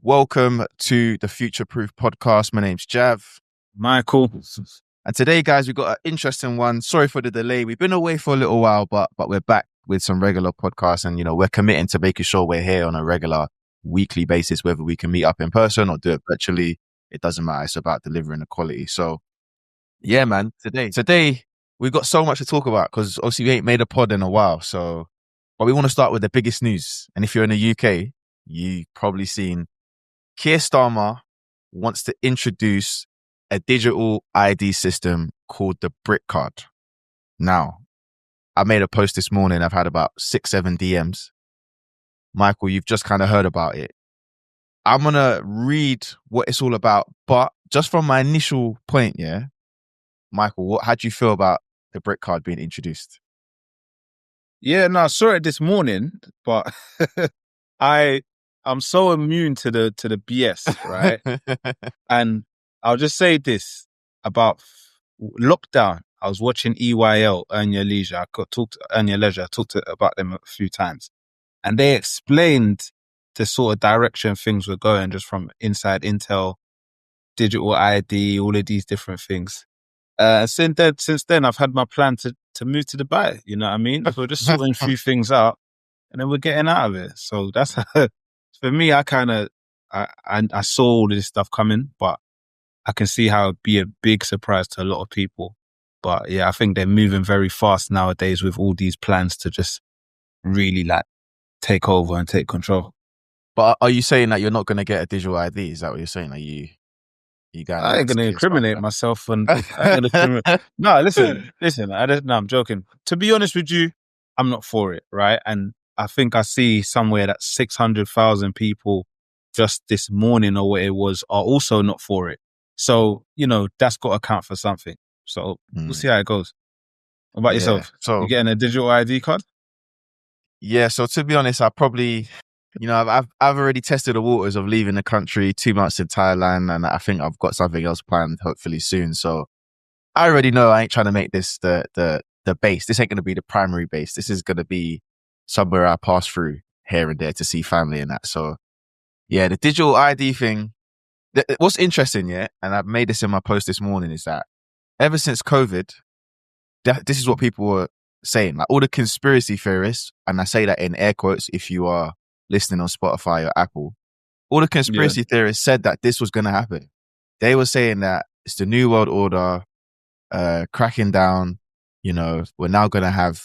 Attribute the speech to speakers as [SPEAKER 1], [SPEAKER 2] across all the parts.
[SPEAKER 1] Welcome to the Future Proof podcast. My name's Jav.
[SPEAKER 2] Michael.
[SPEAKER 1] And today, guys, we've got an interesting one. Sorry for the delay. We've been away for a little while, but we're back with some regular podcasts. And, we're committing to making sure we're here on a regular weekly basis, whether we can meet up in person or do it virtually. It doesn't matter. It's about delivering the quality. So, yeah, man, today we've got so much to talk about because obviously we ain't made a pod in a while. But we want to start with the biggest news. And if you're in the UK, you've probably seen Keir Starmer wants to introduce a digital ID system called the Brit card. Now, I made a post this morning. I've had about 6-7 DMs. Michael, you've just kind of heard about it. I'm going to read what it's all about. But just from my initial point, Michael, how do you feel about the Brit card being introduced?
[SPEAKER 2] Yeah, no, I saw it this morning, but I'm so immune to the BS, right? And I'll just say this about lockdown. I was watching EYL, Earn Your Leisure. I talked about them a few times, and they explained the sort of direction things were going just from inside Intel, digital ID, all of these different things. Since then, I've had my plan to move to Dubai. You know what I mean? So we're just sorting a few things out, and then we're getting out of it. So that's for me. I saw all this stuff coming, but I can see how it'd be a big surprise to a lot of people. But yeah, I think they're moving very fast nowadays with all these plans to just really take over and take control.
[SPEAKER 1] But are you saying that you're not going to get a digital ID? Is that what you're saying? Are you guys?
[SPEAKER 2] I ain't going to incriminate myself. No, listen. I'm joking. To be honest with you, I'm not for it, right? And I think I see somewhere that 600,000 people just this morning or what it was are also not for it. So, that's got to count for something. So we'll see how it goes. What about yourself?
[SPEAKER 1] So
[SPEAKER 2] you getting a digital ID card?
[SPEAKER 1] Yeah. So to be honest, I probably, I've already tested the waters of leaving the country, 2 months in Thailand, and I think I've got something else planned hopefully soon. So I already know I ain't trying to make this the base. This ain't going to be the primary base. This is going to be somewhere I pass through here and there to see family and that. So yeah, the digital ID thing, what's interesting, and I've made this in my post this morning, is that ever since COVID, this is what people were saying, like all the conspiracy theorists, and I say that in air quotes if you are listening on Spotify or Apple, all the conspiracy theorists said that this was going to happen. They were saying that it's the New World Order cracking down, we're now going to have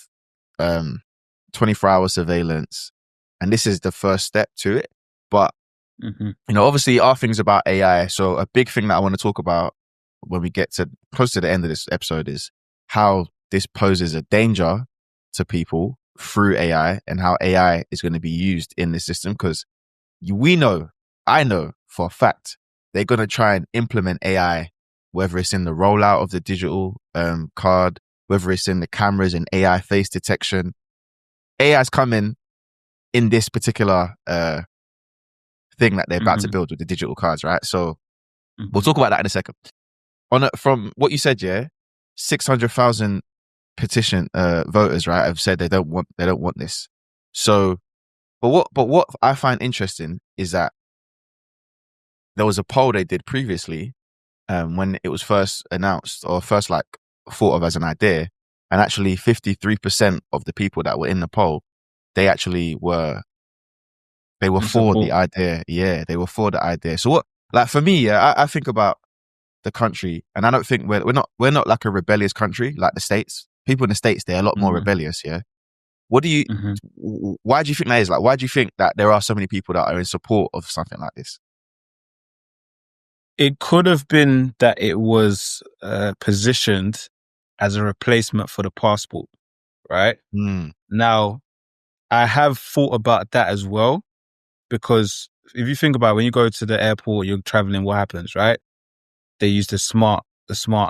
[SPEAKER 1] 24-hour surveillance, and this is the first step to it. But obviously our things about AI. So a big thing that I want to talk about when we get to close to the end of this episode is how this poses a danger to people through AI and how AI is going to be used in this system. Because I know for a fact, they're going to try and implement AI, whether it's in the rollout of the digital card, whether it's in the cameras and AI face detection. AI is coming in this particular thing that they're about to build with the digital cards, right? So we'll talk about that in a second. From what you said, 600,000 petition voters, right, have said they don't want this. So, but what I find interesting is that there was a poll they did previously when it was first announced or first thought of as an idea, and actually 53% of the people that were in the poll, they were for the idea. Yeah, they were for the idea. So for me, I think about the country, and I don't think we're not like a rebellious country like the States. People in the States, they're a lot more rebellious. Yeah. What do you? Why do you think that is? Like, why do you think that there are so many people that are in support of something like this?
[SPEAKER 2] It could have been that it was positioned as a replacement for the passport, right? Now, I have thought about that as well, because if you think about it, when you go to the airport, you're traveling, what happens, right? They use the smart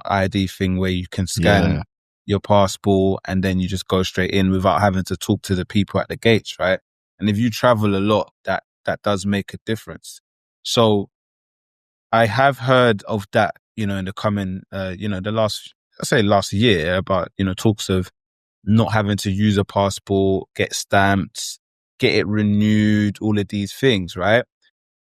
[SPEAKER 2] ID thing where you can scan your passport and then you just go straight in without having to talk to the people at the gates, right? And if you travel a lot, that does make a difference. So I have heard of that, in the coming, the last year about, talks of not having to use a passport, get stamped, get it renewed, all of these things, right?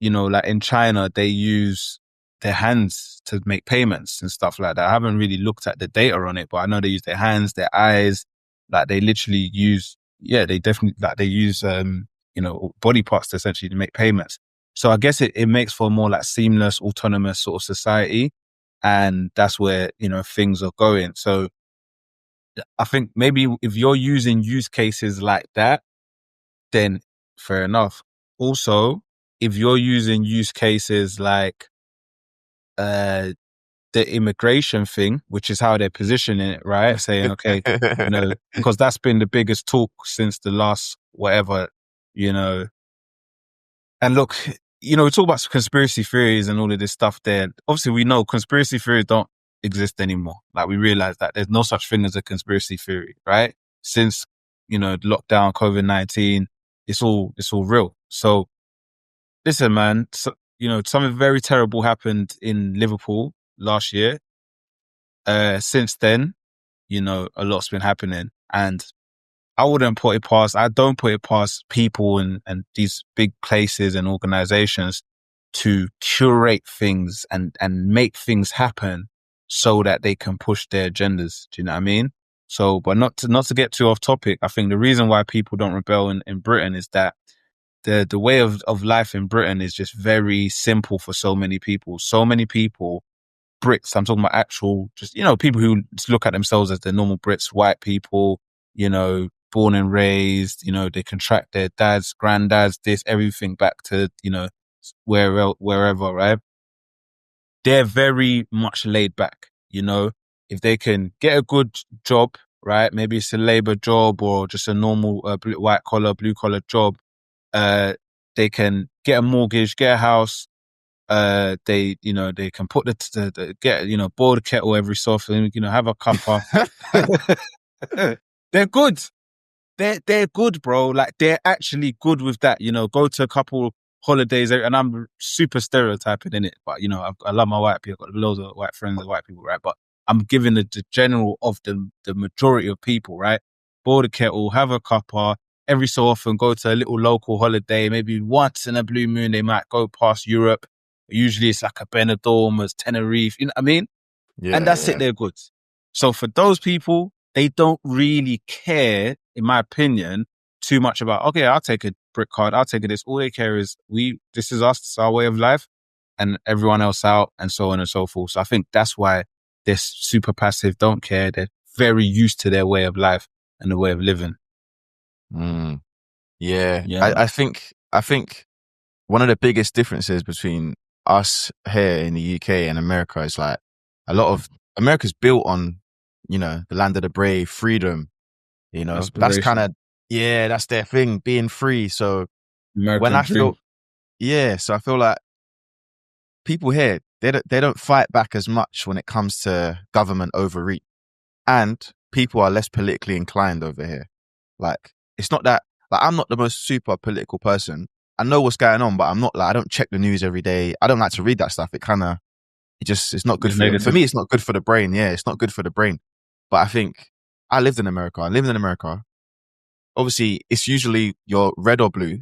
[SPEAKER 2] like in China, they use their hands to make payments and stuff like that. I haven't really looked at the data on it, but I know they use their hands, their eyes, like they literally use, they definitely, like they use, body parts to essentially make payments. So I guess it makes for a more like seamless, autonomous sort of society. And that's where, things are going. So I think maybe if you're using use cases like that, then fair enough. Also, if you're using use cases like the immigration thing, which is how they're positioning it, right? Saying, okay, because that's been the biggest talk since the last whatever, And look, we talk about conspiracy theories and all of this stuff there. Obviously, we know conspiracy theories don't exist anymore. Like, we realize that there's no such thing as a conspiracy theory, right? Since, lockdown, COVID-19, it's all real. So listen, man, something very terrible happened in Liverpool last year. Since then, a lot's been happening, and I don't put it past people and these big places and organizations to curate things and make things happen so that they can push their agendas. Do you know what I mean? So, but not to get too off topic, I think the reason why people don't rebel in Britain is that the way of life in Britain is just very simple for so many people. So many people, Brits, I'm talking about actual, just, people who just look at themselves as the normal Brits, white people, born and raised, they contract their dads, granddads, everything back to, wherever, right? They're very much laid back, if they can get a good job, right? Maybe it's a labor job or just a normal white collar, blue collar job. They can get a mortgage, get a house. They can put boil the kettle every so often, have a cuppa. They're good. They're good, bro. Like, they're actually good with that. Go to a couple holidays, and I'm super stereotyping in it, but I love my white people. I've got loads of white friends and white people, right? But I'm giving the general of the majority of people, right? Boil the kettle, have a cuppa. Every so often, go to a little local holiday. Maybe once in a blue moon, they might go past Europe. Usually it's like a Benidorm, a Tenerife, you know what I mean?
[SPEAKER 1] Yeah,
[SPEAKER 2] and that's
[SPEAKER 1] yeah.
[SPEAKER 2] it, they're good. So for those people, they don't really care, in my opinion, too much about, okay, I'll take a brick card, I'll take this. All they care is, this is us, this is our way of life, and everyone else out, and so on and so forth. So I think that's why they're super passive, don't care. They're very used to their way of life and the way of living.
[SPEAKER 1] Yeah. I think one of the biggest differences between us here in the UK and America is like, a lot of America's built on, the land of the brave, freedom, that's kind of, that's their thing, being free. So
[SPEAKER 2] American dream.
[SPEAKER 1] So I feel like people here, they don't fight back as much when it comes to government overreach, and people are less politically inclined over here. Like, it's not that, like, I'm not the most super political person. I know what's going on, but I'm not like, I don't check the news every day. I don't like to read that stuff. It's not good for me. It's not good for the brain. Yeah, it's not good for the brain. But I think I lived in America. Obviously, it's usually you're red or blue.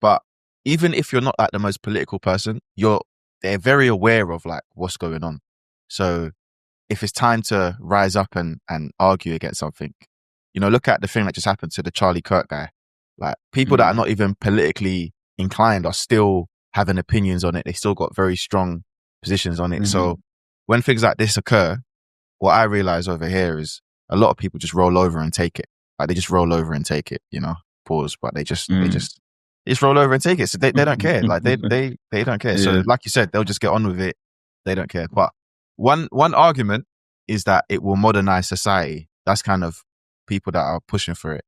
[SPEAKER 1] But even if you're not like the most political person, they're very aware of like what's going on. So if it's time to rise up and argue against something, look at the thing that just happened to the Charlie Kirk guy. Like, people that are not even politically inclined are still having opinions on it. They still got very strong positions on it. So when things like this occur, what I realize over here is a lot of people just roll over and take it. Like, they just roll over and take it, pause, but they just roll over and take it. So they don't care. Like, they don't care.
[SPEAKER 2] Yeah.
[SPEAKER 1] So like you said, they'll just get on with it. They don't care. But one argument is that it will modernize society. That's kind of people that are pushing for it.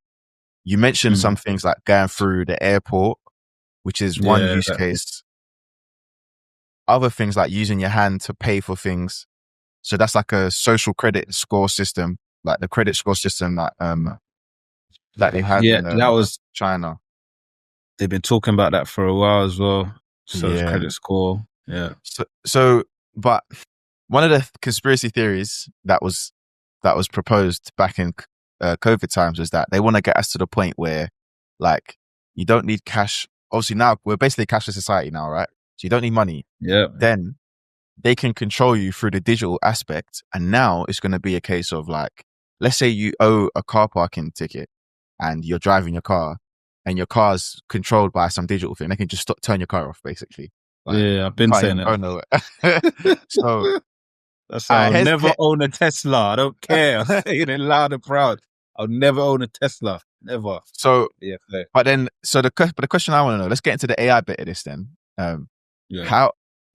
[SPEAKER 1] You mentioned some things like going through the airport, which is one use case. Other things like using your hand to pay for things. So that's like a social credit score system, like the credit score system that they had in
[SPEAKER 2] that was
[SPEAKER 1] China.
[SPEAKER 2] They've been talking about that for a while as well. So credit score. Yeah.
[SPEAKER 1] So, but one of the conspiracy theories that was proposed back in COVID times was that they want to get us to the point where, like, you don't need cash obviously now we're basically a cashless society now, right? So you don't need money.
[SPEAKER 2] Yeah.
[SPEAKER 1] Then they can control you through the digital aspect. And now it's going to be a case of like, let's say you owe a car parking ticket and you're driving your car and your car's controlled by some digital thing. They can just turn your car off, basically. Like,
[SPEAKER 2] yeah, I've been saying
[SPEAKER 1] go
[SPEAKER 2] that.
[SPEAKER 1] nowhere. So
[SPEAKER 2] that's I'll never own a Tesla. I don't care. I'm saying it loud and proud. I'll never own a Tesla. Never.
[SPEAKER 1] So,
[SPEAKER 2] yeah, fair.
[SPEAKER 1] But the question I want to know, let's get into the AI bit of this then. How,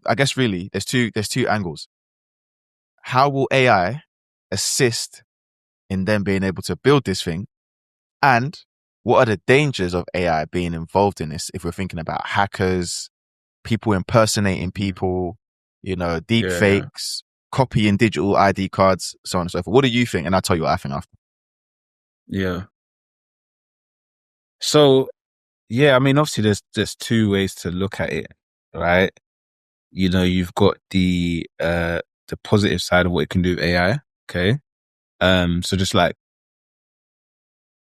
[SPEAKER 1] I guess really there's two angles. How will AI assist in them being able to build this thing? And what are the dangers of AI being involved in this? If we're thinking about hackers, people impersonating people, deep fakes, copying digital ID cards, so on and so forth. What do you think? And I'll tell you what I think after.
[SPEAKER 2] Yeah. So, yeah, I mean, obviously there's two ways to look at it, right? You've got the positive side of what it can do with AI. Okay. So just like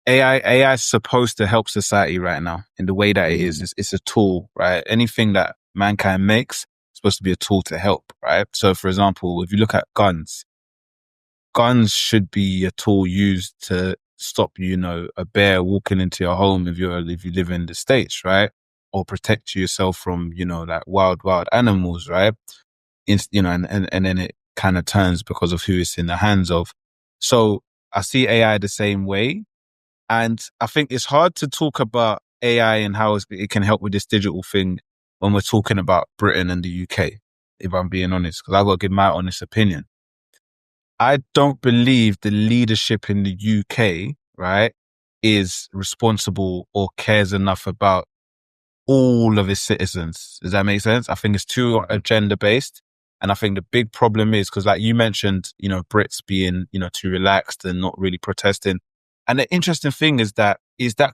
[SPEAKER 2] AI is supposed to help society right now in the way that it is. It's a tool, right? Anything that mankind makes is supposed to be a tool to help, right? So for example, if you look at guns should be a tool used to stop, a bear walking into your home if you live in the States, right? Or protect yourself from, like wild animals, right? And then it kind of turns because of who it's in the hands of. So I see AI the same way. And I think it's hard to talk about AI and how it can help with this digital thing when we're talking about Britain and the UK, if I'm being honest, because I've got to give my honest opinion. I don't believe the leadership in the UK, right, is responsible or cares enough about all of its citizens. Does that make sense? I think it's too agenda based. And I think the big problem is because like you mentioned, Brits being, too relaxed and not really protesting. And the interesting thing is that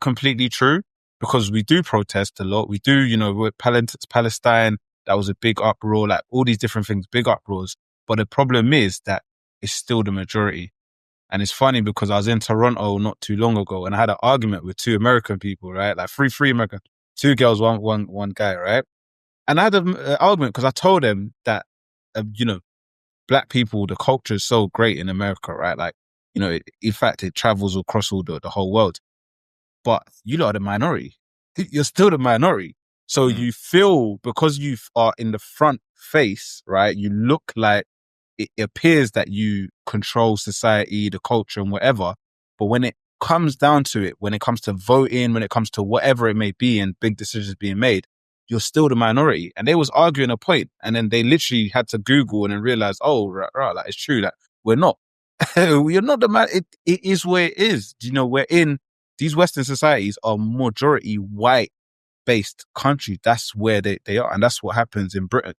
[SPEAKER 2] completely true? Because we do protest a lot. We do, with Palestine, that was a big uproar, like all these different things, big uproars. But the problem is that it's still the majority. And it's funny because I was in Toronto not too long ago and I had an argument with two American people, right? Like three American, two girls, one guy, right? And I had an argument because I told them that, black people, the culture is so great in America, right? Like, in fact, it travels across all the whole world. But you lot are the minority. You're still the minority. So you feel, because you are in the front face, right? You look like it appears that you control society, the culture and whatever. But when it comes down to it, when it comes to voting, when it comes to whatever it may be and big decisions being made, you're still the minority. And they was arguing a point, and then they literally had to Google and then realize, oh, right, like it's true that we're not. You're not the man. It is where it is. We're in these Western societies are majority white based country. That's where they are. And that's what happens in Britain.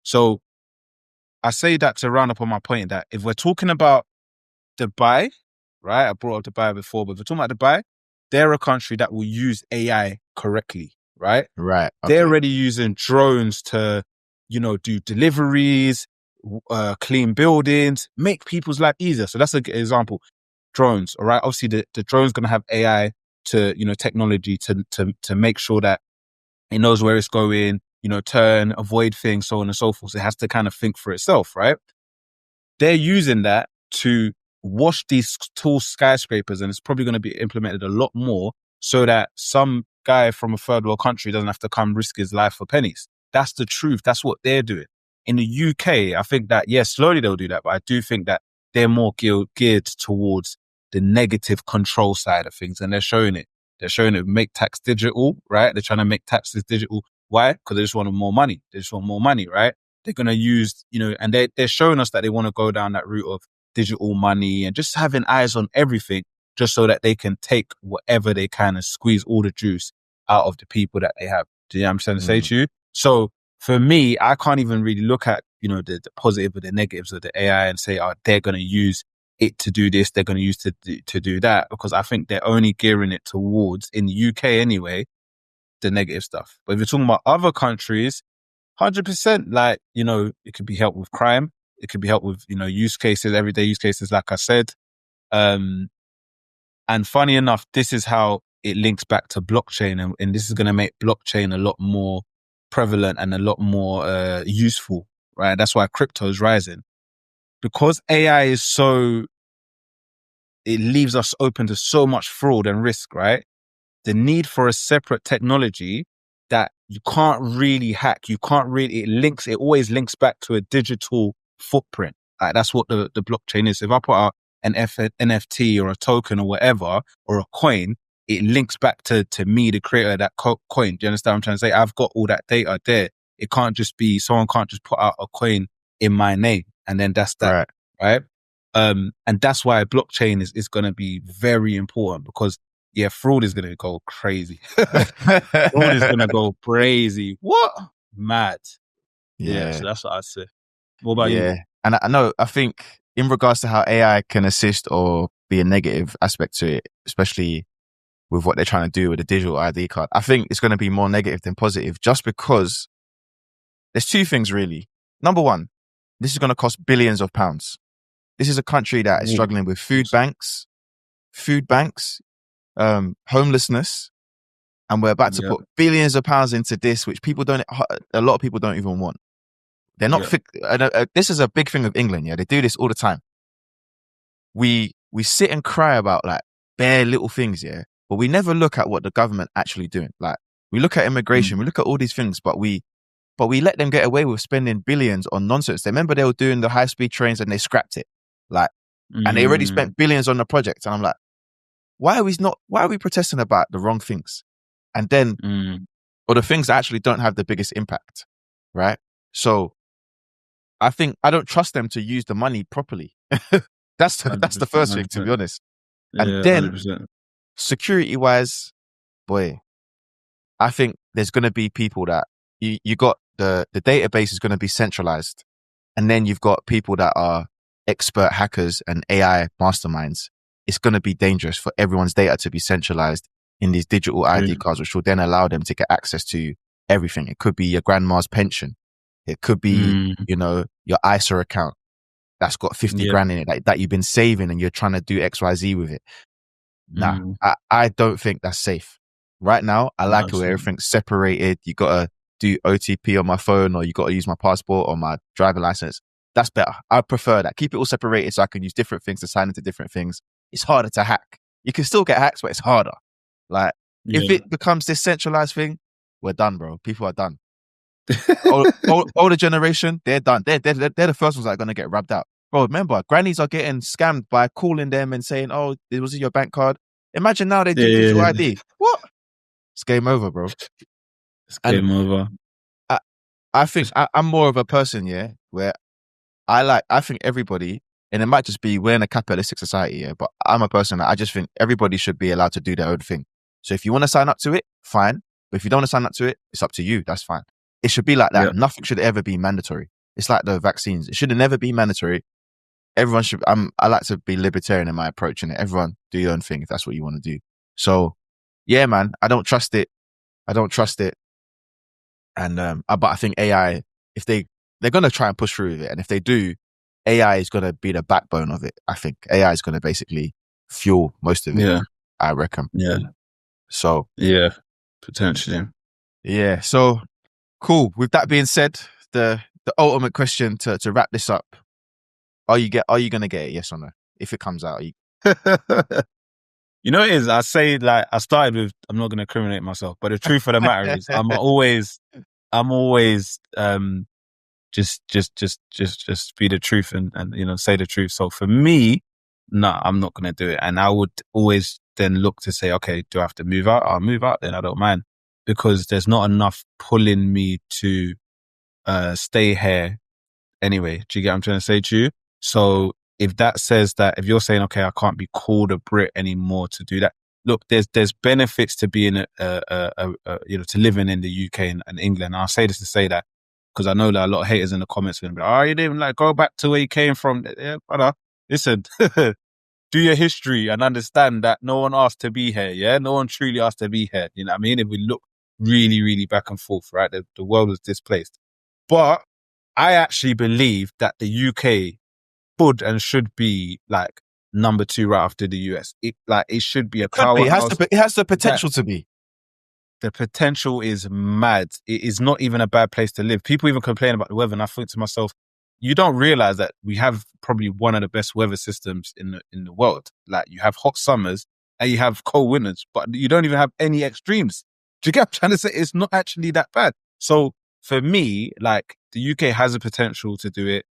[SPEAKER 2] So I say that to round up on my point that if we're talking about Dubai, right? I brought up Dubai before, but if we're talking about Dubai, they're a country that will use AI correctly, right?
[SPEAKER 1] Right. Okay.
[SPEAKER 2] They're already using drones to, do deliveries, clean buildings, make people's life easier. So that's a good example. Drones, all right? Obviously, the drone's going to have AI to, technology to make sure that it knows where it's going, turn, avoid things, so on and so forth. So it has to kind of think for itself, right? They're using that to wash these tall skyscrapers, and it's probably going to be implemented a lot more so that some guy from a third world country doesn't have to come risk his life for pennies. That's the truth. That's what they're doing. In the UK, I think that, yes, slowly they'll do that, but I do think that they're more geared towards the negative control side of things, and they're showing it. They're showing it, make tax digital, right? They're trying to make taxes digital. Why? Because they just want more money. They just want more money, right? They're going to use, and they're showing us that they want to go down that route of digital money and just having eyes on everything just so that they can take whatever they can and squeeze all the juice out of the people that they have. Do you know what I'm trying to say to you? So for me, I can't even really look at, the positive or the negatives of the AI and say, oh, they're going to use it to do this, they're going to use to do that, because I think they're only gearing it towards, in the UK anyway, the negative stuff. But if you're talking about other countries, 100%, like, it could be helped with crime. It could be helped with, use cases, everyday use cases, like I said. And funny enough, this is how it links back to blockchain, and this is going to make blockchain a lot more prevalent and a lot more useful, right? That's why crypto is rising, because AI is so, it leaves us open to so much fraud and risk, right? The need for a separate technology that you can't really hack, it always links back to a digital footprint. Like that's what the blockchain is. If I put out an NFT or a token or whatever, or a coin, it links back to me, the creator of that coin. Do you understand what I'm trying to say? I've got all that data there. It can't just be, someone can't just put out a coin in my name and then that's that, right? And that's why blockchain is going to be very important, because fraud is going to go crazy. Fraud is going to go crazy. What? Mad. Yeah. So that's what I'd say. What about you?
[SPEAKER 1] And I think in regards to how AI can assist or be a negative aspect to it, especially with what they're trying to do with the digital ID card, I think it's going to be more negative than positive, just because there's two things really. Number one, this is going to cost billions of pounds. This is a country that is struggling with food banks, homelessness, and we're about to put billions of pounds into this, which a lot of people don't even want. They're not. This is a big thing of England. Yeah, they do this all the time. We sit and cry about like bare little things, yeah, but we never look at what the government actually doing. Like we look at immigration, we look at all these things, but we let them get away with spending billions on nonsense. They remember they were doing the high speed trains and they scrapped it, like, and they already spent billions on the project. And I'm like, why are we protesting about the wrong things? And then, or the things that actually don't have the biggest impact, right? So I think I don't trust them to use the money properly. That's the first thing, to be honest. And then 100%. Security wise, boy, I think there's going to be people that you got the database is going to be centralized. And then you've got people that are expert hackers and AI masterminds. It's going to be dangerous for everyone's data to be centralized in these digital ID cards, which will then allow them to get access to everything. It could be your grandma's pension. It could be, your ISA account that's got 50 grand in it that you've been saving and you're trying to do XYZ with it. Nah, I don't think that's safe. Right now, I like it where everything's separated. You got to do OTP on my phone, or you got to use my passport or my driving license. That's better. I prefer that. Keep it all separated so I can use different things to sign into different things. It's harder to hack. You can still get hacks, but it's harder. Like, if it becomes this centralized thing, we're done, bro. People are done. Older generation, they're done. They're the first ones that are going to get rubbed out. Bro, remember, grannies are getting scammed by calling them and saying, oh, was it your bank card? Imagine now they do digital ID. What? It's game over, bro.
[SPEAKER 2] It's game over.
[SPEAKER 1] I think I'm more of a person, where I think everybody, and it might just be we're in a capitalistic society, but I'm a person that I just think everybody should be allowed to do their own thing. So if you want to sign up to it, fine. But if you don't want to sign up to it, it's up to you. That's fine. It should be like that. Yep. Nothing should ever be mandatory. It's like the vaccines. It should never be mandatory. Everyone should, I like to be libertarian in my approach, and everyone do your own thing if that's what you want to do. So yeah, man, I don't trust it. And, but I think AI, if they're going to try and push through with it. And if they do, AI is going to be the backbone of it. I think AI is going to basically fuel most of it. Yeah. I reckon.
[SPEAKER 2] Yeah.
[SPEAKER 1] So.
[SPEAKER 2] Yeah, potentially.
[SPEAKER 1] Yeah. So cool. With that being said, the ultimate question to wrap this up, are you going to get it? Yes or no? If it comes out,
[SPEAKER 2] You know, it is. I say, like, I started with, I'm not going to criminate myself, but the truth of the matter is, I'm always, just be the truth and say the truth. So for me, no, I'm not going to do it. And I would always then look to say, okay, do I have to move out? I'll move out then. I don't mind, because there's not enough pulling me to stay here anyway. Do you get what I'm trying to say to you? So if that says that, if you're saying, okay, I can't be called a Brit anymore to do that, look, there's benefits to being to living in the UK and England. And I'll say this to say that, because I know that a lot of haters in the comments are going to be like, oh, you didn't like go back to where you came from. Yeah, brother, listen, do your history and understand that no one asked to be here. Yeah, no one truly asked to be here. You know what I mean? If we look really, really back and forth, right, the world was displaced. But I actually believe that the UK could and should be like number 2 right after the US. It should be a
[SPEAKER 1] Could be.
[SPEAKER 2] powerhouse.
[SPEAKER 1] It has the potential to be.
[SPEAKER 2] The potential is mad. It is not even a bad place to live. People even complain about the weather, and I think to myself, you don't realize that we have probably one of the best weather systems in the world. Like, you have hot summers and you have cold winters, but you don't even have any extremes. Do you get what I'm trying to say? It's not actually that bad. So for me, like, the UK has the potential to do it.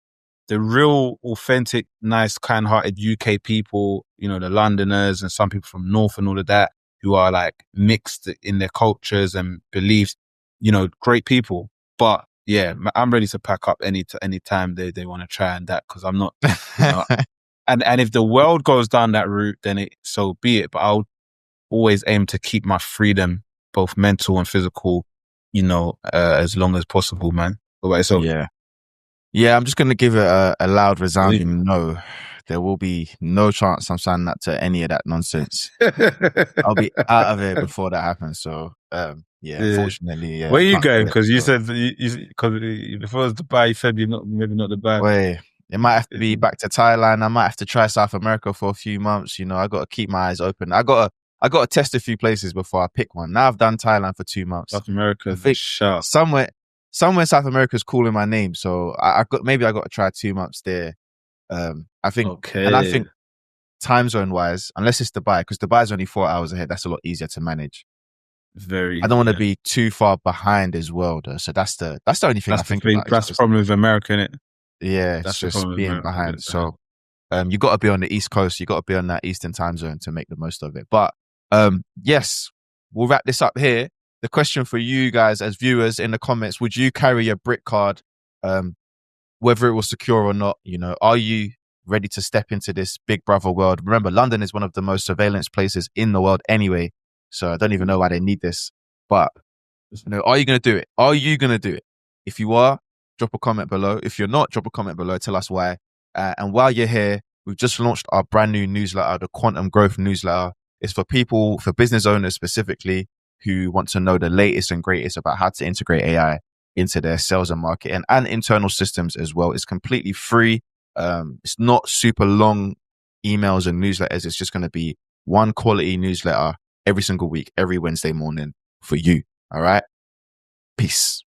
[SPEAKER 2] The real authentic, nice, kind-hearted UK people, you know, the Londoners and some people from North and all of that, who are like mixed in their cultures and beliefs, you know, great people. But yeah, I'm ready to pack up any time they want to try and that, because I'm not, you know, and if the world goes down that route, then so be it. But I'll always aim to keep my freedom, both mental and physical, you know, as long as possible, man. What about yourself?
[SPEAKER 1] Yeah, I'm just going to give it a loud resounding no. There will be no chance I'm signing up to any of that nonsense. I'll be out of it before that happens. So, fortunately, yeah.
[SPEAKER 2] Where are you going? Because you said, because before it was Dubai, you said maybe not Dubai.
[SPEAKER 1] Wait, it might have to be back to Thailand. I might have to try South America for a few months. You know, I got to keep my eyes open. I got to test a few places before I pick one. Now I've done Thailand for 2 months.
[SPEAKER 2] South America,
[SPEAKER 1] somewhere in South America is calling my name. So I got to try 2 months there. I think time zone wise, unless it's Dubai, because Dubai is only 4 hours ahead. That's a lot easier to manage. I don't want to be too far behind as well, though. So that's the only thing I think about.
[SPEAKER 2] That's the problem with America, innit?
[SPEAKER 1] Yeah, it's just being behind. So you got to be on the East Coast. You got to be on that Eastern time zone to make the most of it. But yes, we'll wrap this up here. The question for you guys as viewers in the comments: would you carry a Brit card, whether it was secure or not? You know, are you ready to step into this Big Brother world? Remember, London is one of the most surveillance places in the world anyway. So I don't even know why they need this. But, you know, are you going to do it? Are you going to do it? If you are, drop a comment below. If you're not, drop a comment below. Tell us why. And while you're here, we've just launched our brand new newsletter, the Quantum Growth newsletter. It's for people, for business owners specifically, who want to know the latest and greatest about how to integrate AI into their sales and marketing and internal systems as well. It's completely free. It's not super long emails and newsletters. It's just going to be one quality newsletter every single week, every Wednesday morning for you. All right. Peace.